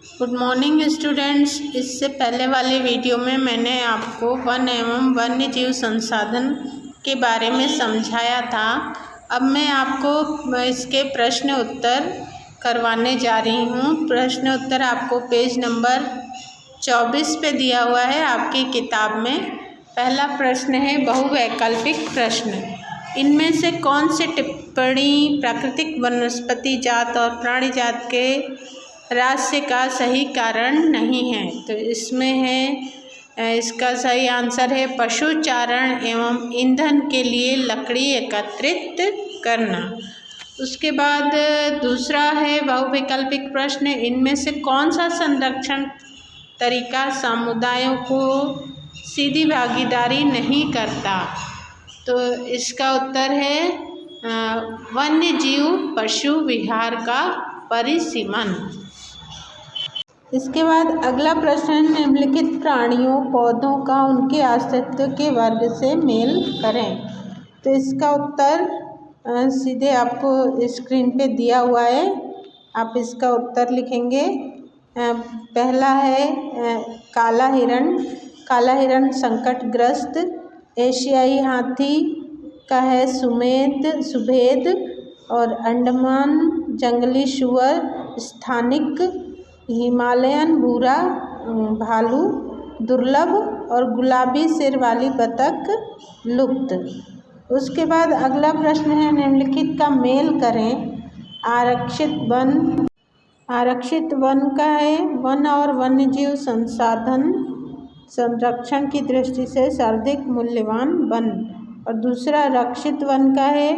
Good morning students. इससे पहले वाले वीडियो में मैंने आपको वन एवं वन्य जीव संसाधन के बारे में समझाया था। अब मैं आपको इसके प्रश्न उत्तर करवाने जा रही हूँ। प्रश्न उत्तर आपको पेज नंबर 24 पे दिया हुआ है आपकी किताब में। पहला प्रश्न है बहुवैकल्पिक प्रश्न। इनमें से कौन सी टिप्पणी प्राकृतिक वनस्पति जात और प्राणी जात के ह्रास का सही कारण नहीं है? तो इसमें है, इसका सही आंसर है पशुचारण एवं ईंधन के लिए लकड़ी एकत्रित करना। उसके बाद दूसरा है बहुविकल्पिक प्रश्न। इनमें से कौन सा संरक्षण तरीका समुदायों को सीधी भागीदारी नहीं करता? तो इसका उत्तर है वन्य जीव पशु विहार का परिसीमन। इसके बाद अगला प्रश्न, निम्नलिखित प्राणियों पौधों का उनके अस्तित्व के वर्ग से मेल करें। तो इसका उत्तर सीधे आपको स्क्रीन पे दिया हुआ है, आप इसका उत्तर लिखेंगे। पहला है काला हिरण। काला हिरण संकटग्रस्त। एशियाई हाथी का है सुभेद और अंडमान जंगली सुअर स्थानिक। हिमालयन भूरा भालू दुर्लभ और गुलाबी सिर वाली बतख लुप्त। उसके बाद अगला प्रश्न है, निम्नलिखित का मेल करें। आरक्षित वन का है वन और वन्यजीव संसाधन संरक्षण की दृष्टि से सर्वाधिक मूल्यवान वन। और दूसरा रक्षित वन का है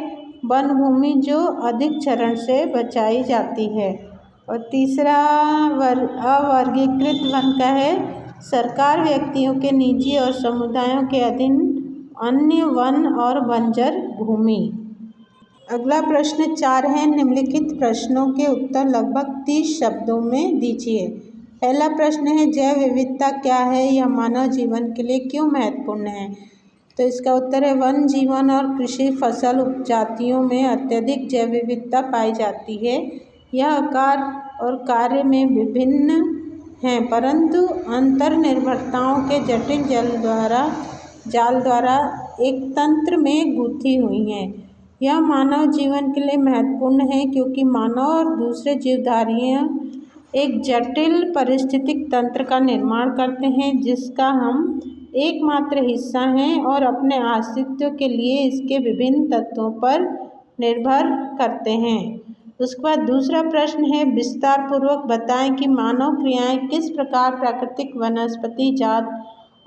वन भूमि जो अधिक क्षरण से बचाई जाती है। और तीसरा अवर्गीकृत वन का है सरकार व्यक्तियों के निजी और समुदायों के अधीन अन्य वन और बंजर भूमि। अगला प्रश्न 4 है, निम्नलिखित प्रश्नों के उत्तर लगभग 30 शब्दों में दीजिए। पहला प्रश्न है, जैव विविधता क्या है, यह मानव जीवन के लिए क्यों महत्वपूर्ण है? तो इसका उत्तर है वन जीवन और कृषि फसल उपजातियों में अत्यधिक जैव विविधता पाई जाती है। यह आकार और कार्य में विभिन्न हैं, परंतु अंतर्निर्भरताओं के जटिल जाल द्वारा एक तंत्र में गुंथी हुई हैं। यह मानव जीवन के लिए महत्वपूर्ण है क्योंकि मानव और दूसरे जीवधारियाँ एक जटिल पारिस्थितिक तंत्र का निर्माण करते हैं जिसका हम एकमात्र हिस्सा हैं और अपने अस्तित्व के लिए इसके विभिन्न तत्वों पर निर्भर करते हैं। उसके बाद दूसरा प्रश्न है, विस्तार पूर्वक बताएं कि मानव क्रियाएं किस प्रकार प्राकृतिक वनस्पति जात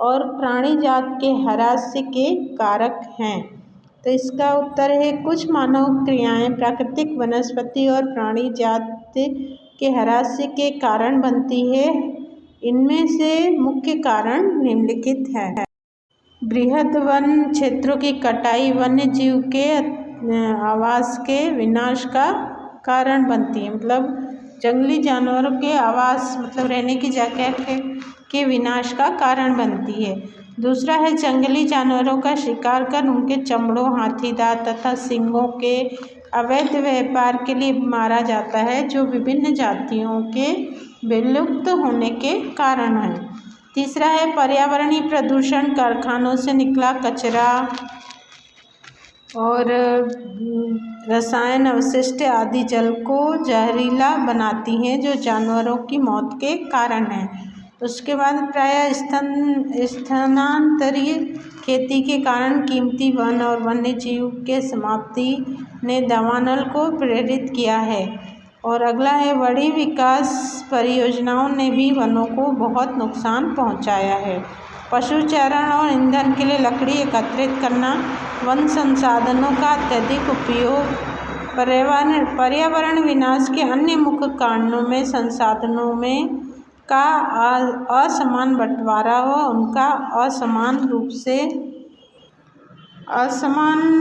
और प्राणी जात के ह्रास के कारक हैं। तो इसका उत्तर है कुछ मानव क्रियाएं प्राकृतिक वनस्पति और प्राणी जात के ह्रास के कारण बनती है। इनमें से मुख्य कारण निम्नलिखित है। बृहद वन क्षेत्रों की कटाई वन्य जीव के आवास के विनाश का कारण बनती है। मतलब जंगली जानवरों के आवास मतलब रहने की जगह के विनाश का कारण बनती है। दूसरा है जंगली जानवरों का शिकार कर उनके चमड़ों, हाथी दांत तथा सींगों के अवैध व्यापार के लिए मारा जाता है जो विभिन्न जातियों के विलुप्त होने के कारण है। तीसरा है पर्यावरणीय प्रदूषण। कारखानों से निकला कचरा और रसायन अवशिष्ट आदि जल को जहरीला बनाती हैं जो जानवरों की मौत के कारण है। उसके बाद प्रायः स्थानांतरीय खेती के कारण कीमती वन और वन्य जीव के समाप्ति ने दावानल को प्रेरित किया है। और अगला है बड़ी विकास परियोजनाओं ने भी वनों को बहुत नुकसान पहुंचाया है। पशुचारण और ईंधन के लिए लकड़ी एकत्रित करना, वन संसाधनों का अत्यधिक उपयोग, पर्यावरण विनाश के अन्य मुख्य कारणों में संसाधनों में का असमान बंटवारा व उनका असमान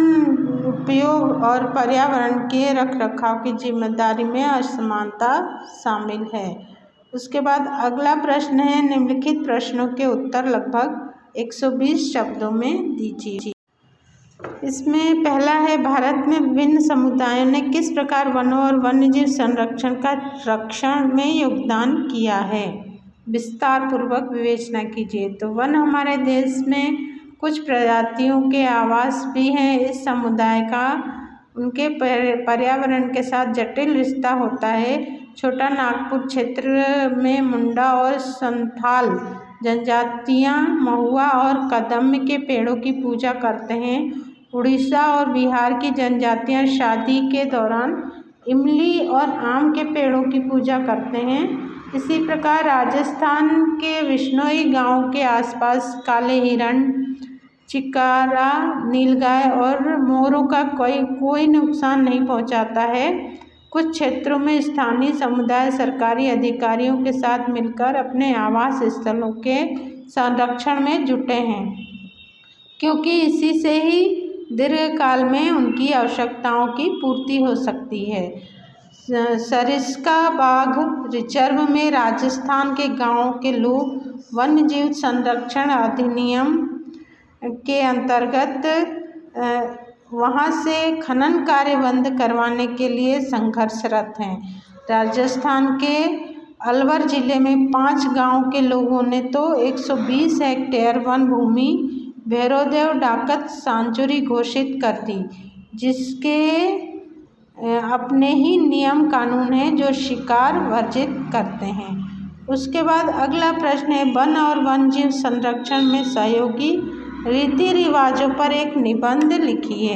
उपयोग और पर्यावरण के रखरखाव की जिम्मेदारी में असमानता शामिल है। उसके बाद अगला प्रश्न है, निम्नलिखित प्रश्नों के उत्तर लगभग 120 शब्दों में दीजिए। इसमें पहला है, भारत में विभिन्न समुदायों ने किस प्रकार वनों और वन्यजीव संरक्षण का रक्षण में योगदान किया है। विस्तार पूर्वक विवेचना कीजिए। तो वन हमारे देश में कुछ प्रजातियों के आवास भी हैं। इस समुदाय का उनके पर्यावरण के साथ जटिल रिश्ता होता है। छोटा नागपुर क्षेत्र में मुंडा और संथाल जनजातियां महुआ और कदम्ब के पेड़ों की पूजा करते हैं। उड़ीसा और बिहार की जनजातियां शादी के दौरान इमली और आम के पेड़ों की पूजा करते हैं। इसी प्रकार राजस्थान के विश्नोई गांव के आसपास काले हिरण, चिकारा, नीलगाय और मोरों का कोई नुकसान नहीं पहुंचाता है। कुछ क्षेत्रों में स्थानीय समुदाय सरकारी अधिकारियों के साथ मिलकर अपने आवास स्थलों के संरक्षण में जुटे हैं, क्योंकि इसी से ही दीर्घकाल में उनकी आवश्यकताओं की पूर्ति हो सकती है। सरिस्का बाघ रिजर्व में राजस्थान के गांवों के लोग वन्यजीव संरक्षण अधिनियम के अंतर्गत वहां से खनन कार्य बंद करवाने के लिए संघर्षरत हैं। राजस्थान के अलवर जिले में 5 गांव के लोगों ने तो 120 हेक्टेयर वन भूमि भैरवदेव डाकत सांचुरी घोषित कर दी, जिसके अपने ही नियम कानून हैं जो शिकार वर्जित करते हैं। उसके बाद अगला प्रश्न है, वन और वन्यजीव संरक्षण में सहयोगी रीति रिवाजों पर एक निबंध लिखिए।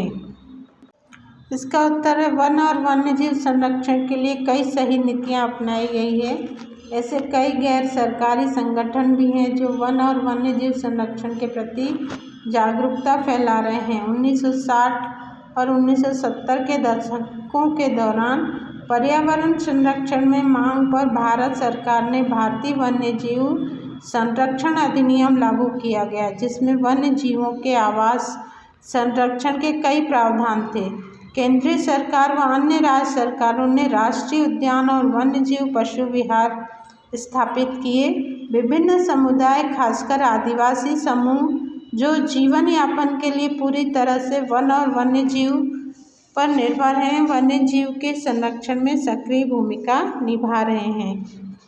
इसका उत्तर है, वन और वन्यजीव संरक्षण के लिए कई सही नीतियां अपनाई गई है। ऐसे कई गैर सरकारी संगठन भी हैं जो वन और वन्यजीव संरक्षण के प्रति जागरूकता फैला रहे हैं। 1960 और 1970 के दशकों के दौरान पर्यावरण संरक्षण में मांग पर भारत सरकार ने भारतीय वन्यजीव संरक्षण अधिनियम लागू किया गया, जिसमें वन्य जीवों के आवास संरक्षण के कई प्रावधान थे। केंद्रीय सरकार व अन्य राज्य सरकारों ने राष्ट्रीय उद्यान और वन्यजीव पशु विहार स्थापित किए। विभिन्न समुदाय, खासकर आदिवासी समूह, जो जीवन यापन के लिए पूरी तरह से वन और वन्यजीव पर निर्भर हैं, वन्यजीव के संरक्षण में सक्रिय भूमिका निभा रहे हैं।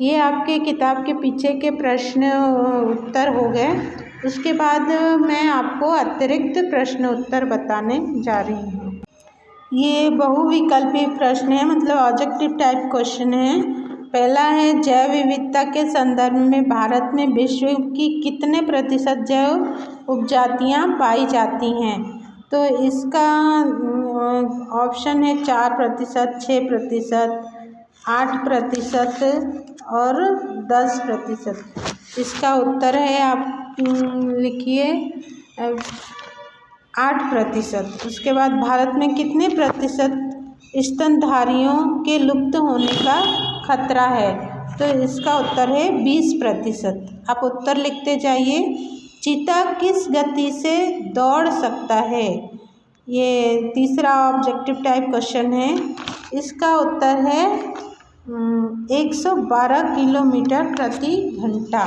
ये आपके किताब के पीछे के प्रश्न उत्तर हो गए। उसके बाद मैं आपको अतिरिक्त प्रश्न उत्तर बताने जा रही हूँ। ये बहुविकल्पी प्रश्न है, मतलब ऑब्जेक्टिव टाइप क्वेश्चन है। पहला है, जैव विविधता के संदर्भ में भारत में विश्व की कितने प्रतिशत जैव उपजातियां पाई जाती हैं। तो इसका ऑप्शन है 4%, 6%, 8% और 10%। इसका उत्तर है, आप लिखिए 8%। उसके बाद भारत में कितने प्रतिशत स्तनधारियों के लुप्त होने का खतरा है। तो इसका उत्तर है 20%। आप उत्तर लिखते जाइए। चीता किस गति से दौड़ सकता है। ये तीसरा ऑब्जेक्टिव टाइप क्वेश्चन है। इसका उत्तर है 112 किलोमीटर प्रति घंटा।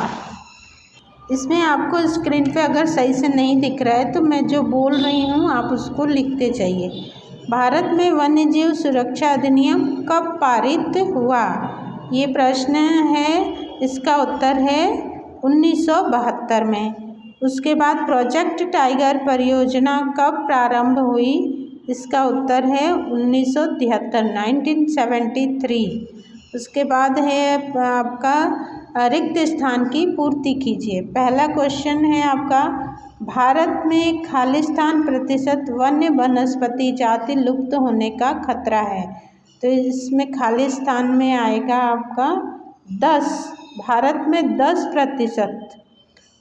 इसमें आपको स्क्रीन पे अगर सही से नहीं दिख रहा है तो मैं जो बोल रही हूँ आप उसको लिखते जाइए। भारत में वन्यजीव सुरक्षा अधिनियम कब पारित हुआ। ये प्रश्न है। इसका उत्तर है 1972 में। उसके बाद प्रोजेक्ट टाइगर परियोजना कब प्रारंभ हुई। इसका उत्तर है 1973, 1973। उसके बाद है आपका रिक्त स्थान की पूर्ति कीजिए। पहला क्वेश्चन है आपका, भारत में खालिस्तान प्रतिशत वन्य वनस्पति जाति लुप्त होने का खतरा है। तो इसमें खालिस्तान में आएगा आपका 10, भारत में 10%।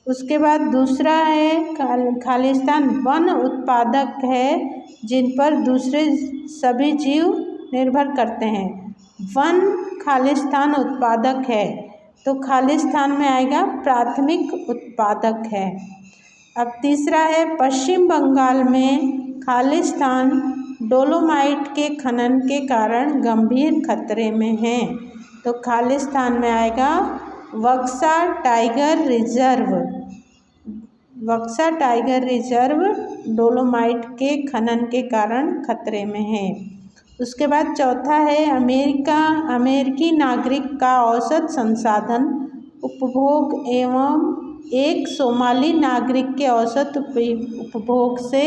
उसके बाद दूसरा है, खालिस्तान वन उत्पादक है जिन पर दूसरे सभी जीव निर्भर करते हैं। वन खालिस्तान उत्पादक है, तो खालिस्तान में आएगा प्राथमिक उत्पादक है। अब तीसरा है, पश्चिम बंगाल में खालिस्तान डोलोमाइट के खनन के कारण गंभीर खतरे में है। तो खालिस्तान में आएगा बक्सा टाइगर रिजर्व। बक्सा टाइगर रिजर्व डोलोमाइट के खनन के कारण खतरे में है। उसके बाद चौथा है अमेरिकी नागरिक का औसत संसाधन उपभोग एवं एक सोमाली नागरिक के औसत उपभोग से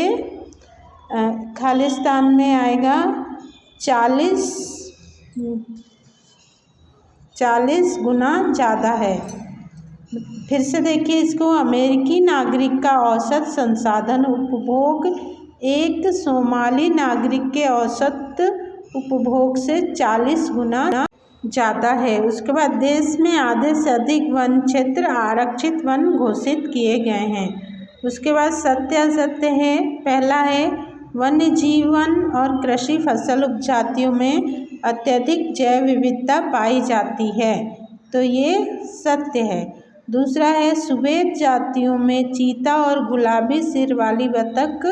खालिस्तान में आएगा 40 गुना ज़्यादा है। फिर से देखिए इसको, अमेरिकी नागरिक का औसत संसाधन उपभोग एक सोमाली नागरिक के औसत उपभोग से 40 गुना ज़्यादा है। उसके बाद देश में आधे से अधिक वन क्षेत्र आरक्षित वन घोषित किए गए हैं। उसके बाद सत्य असत्य है। पहला है वन्य जीवन और कृषि फसल उपजातियों में अत्यधिक जैव विविधता पाई जाती है, तो ये सत्य है। दूसरा है सुवेद जातियों में चीता और गुलाबी सिर वाली बतख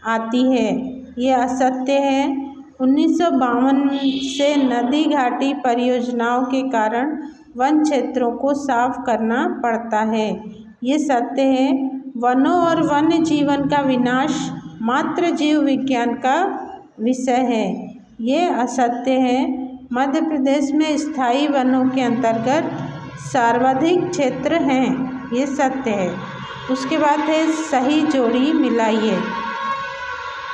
आती है, ये असत्य है। 1952 से नदी घाटी परियोजनाओं के कारण वन क्षेत्रों को साफ करना पड़ता है, ये सत्य है। वनों और वन्य जीवन का विनाश मात्र जीव विज्ञान का विषय है, ये असत्य है। मध्य प्रदेश में स्थायी वनों के अंतर्गत सर्वाधिक क्षेत्र हैं, ये सत्य है। उसके बाद है सही जोड़ी मिलाइए।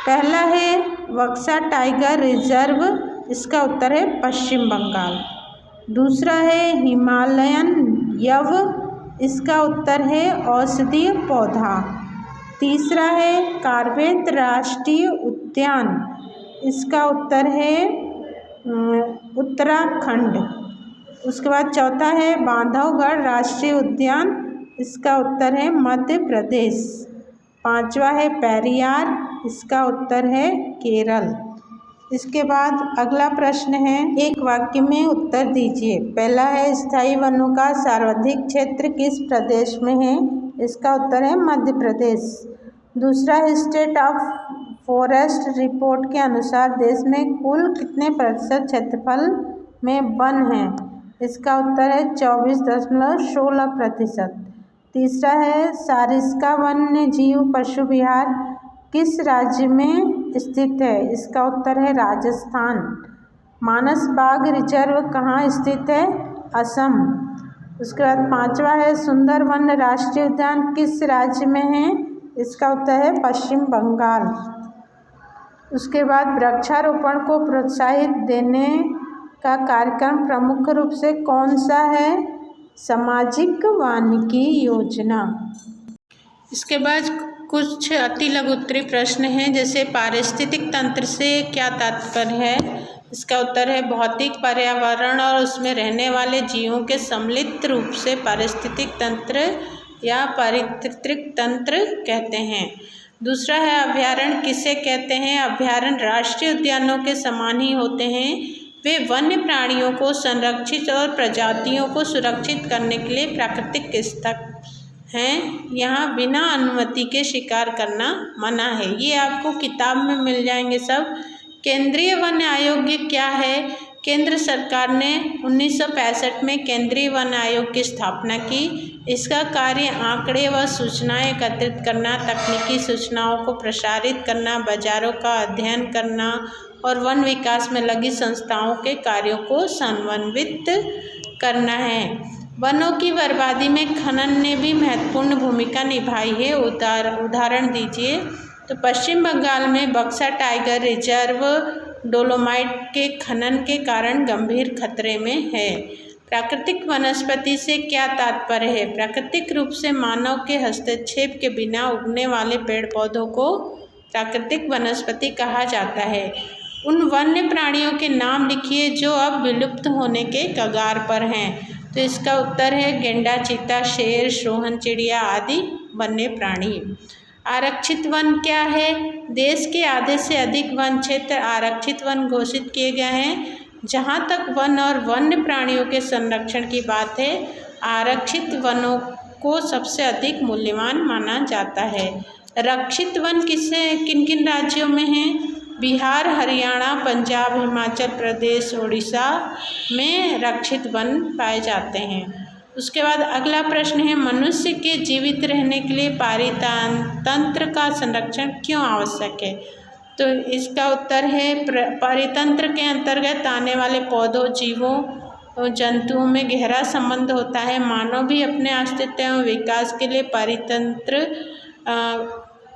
पहला है बक्सा टाइगर रिजर्व, इसका उत्तर है पश्चिम बंगाल। दूसरा है हिमालयन यव, इसका उत्तर है औषधीय पौधा। तीसरा है कार्बेत राष्ट्रीय उद्यान, इसका उत्तर है उत्तराखंड। उसके बाद चौथा है बांधवगढ़ राष्ट्रीय उद्यान, इसका उत्तर है मध्य प्रदेश। पांचवा है पेरियार, इसका उत्तर है केरल। इसके बाद अगला प्रश्न है, एक वाक्य में उत्तर दीजिए। पहला है स्थायी वनों का सर्वाधिक क्षेत्र किस प्रदेश में है, इसका उत्तर है मध्य प्रदेश। दूसरा है स्टेट ऑफ फॉरेस्ट रिपोर्ट के अनुसार देश में कुल कितने प्रतिशत क्षेत्रफल में वन है, इसका उत्तर है 24.16%। तीसरा है सारिस्का वन्य जीव पशु विहार किस राज्य में स्थित है, इसका उत्तर है राजस्थान। मानस बाघ रिजर्व कहाँ स्थित है, असम। उसके बाद पांचवा है सुंदरवन राष्ट्रीय उद्यान किस राज्य में है, इसका उत्तर है पश्चिम बंगाल। उसके बाद वृक्षारोपण को प्रोत्साहित देने का कार्यक्रम प्रमुख रूप से कौन सा है, सामाजिक वानिकी योजना। इसके बाद कुछ अति लघु उत्तरीय प्रश्न हैं, जैसे पारिस्थितिक तंत्र से क्या तात्पर्य है, इसका उत्तर है भौतिक पर्यावरण और उसमें रहने वाले जीवों के सम्मिलित रूप से पारिस्थितिक तंत्र या पारिस्थितिक तंत्र कहते हैं। दूसरा है अभयारण्य किसे कहते हैं, अभयारण्य राष्ट्रीय उद्यानों के समान ही होते हैं, वे वन्य प्राणियों को संरक्षित और प्रजातियों को सुरक्षित करने के लिए प्राकृतिक स्थल हैं, यहाँ बिना अनुमति के शिकार करना मना है। ये आपको किताब में मिल जाएंगे सब। केंद्रीय वन आयोग क्या है, केंद्र सरकार ने 1965 में केंद्रीय वन आयोग की स्थापना की। इसका कार्य आंकड़े व सूचनाएं एकत्रित करना, तकनीकी सूचनाओं को प्रसारित करना, बाजारों का अध्ययन करना और वन विकास में लगी संस्थाओं के कार्यों को समन्वित करना है। वनों की बर्बादी में खनन ने भी महत्वपूर्ण भूमिका निभाई है, उदाहरण दीजिए। तो पश्चिम बंगाल में बक्सा टाइगर रिजर्व डोलोमाइट के खनन के कारण गंभीर खतरे में है। प्राकृतिक वनस्पति से क्या तात्पर्य है, प्राकृतिक रूप से मानव के हस्तक्षेप के बिना उगने वाले पेड़ पौधों को प्राकृतिक वनस्पति कहा जाता है। उन वन्य प्राणियों के नाम लिखिए जो अब विलुप्त होने के कगार पर हैं, तो इसका उत्तर है गेंडा, चीता, शेर, सोहन चिड़िया आदि वन्य प्राणी। आरक्षित वन क्या है, देश के आधे से अधिक वन क्षेत्र आरक्षित वन घोषित किए गए हैं। जहाँ तक वन और वन्य प्राणियों के संरक्षण की बात है, आरक्षित वनों को सबसे अधिक मूल्यवान माना जाता है। रक्षित वन किन किन राज्यों में हैं, बिहार, हरियाणा, पंजाब, हिमाचल प्रदेश, उड़ीसा में रक्षित वन पाए जाते हैं। उसके बाद अगला प्रश्न है, मनुष्य के जीवित रहने के लिए पारितंत्र का संरक्षण क्यों आवश्यक है? तो इसका उत्तर है, पारितंत्र के अंतर्गत आने वाले पौधों, जीवों और जंतुओं में गहरा संबंध होता है। मानव भी अपने अस्तित्व एवं विकास के लिए पारितंत्र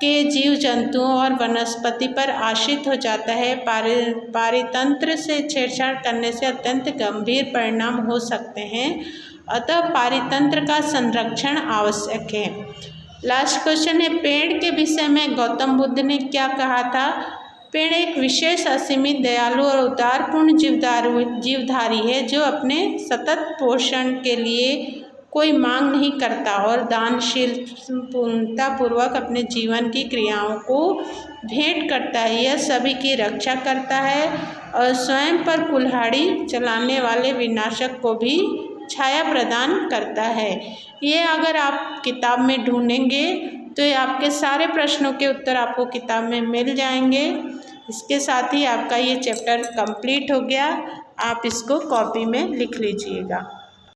के जीव जंतुओं और वनस्पति पर आश्रित हो जाता है। पारितंत्र से छेड़छाड़ करने से अत्यंत गंभीर परिणाम हो सकते हैं, अतः पारितंत्र का संरक्षण आवश्यक है। लास्ट क्वेश्चन है, पेड़ के विषय में गौतम बुद्ध ने क्या कहा था? पेड़ एक विशेष, असीमित, दयालु और उदारपूर्ण जीवधारी है जो अपने सतत पोषण के लिए कोई मांग नहीं करता और दानशीलतापूर्वक अपने जीवन की क्रियाओं को भेंट करता है। यह सभी की रक्षा करता है और स्वयं पर कुल्हाड़ी चलाने वाले विनाशक को भी छाया प्रदान करता है। ये अगर आप किताब में ढूंढेंगे तो ये आपके सारे प्रश्नों के उत्तर आपको किताब में मिल जाएंगे। इसके साथ ही आपका ये चैप्टर कंप्लीट हो गया। आप इसको कॉपी में लिख लीजिएगा।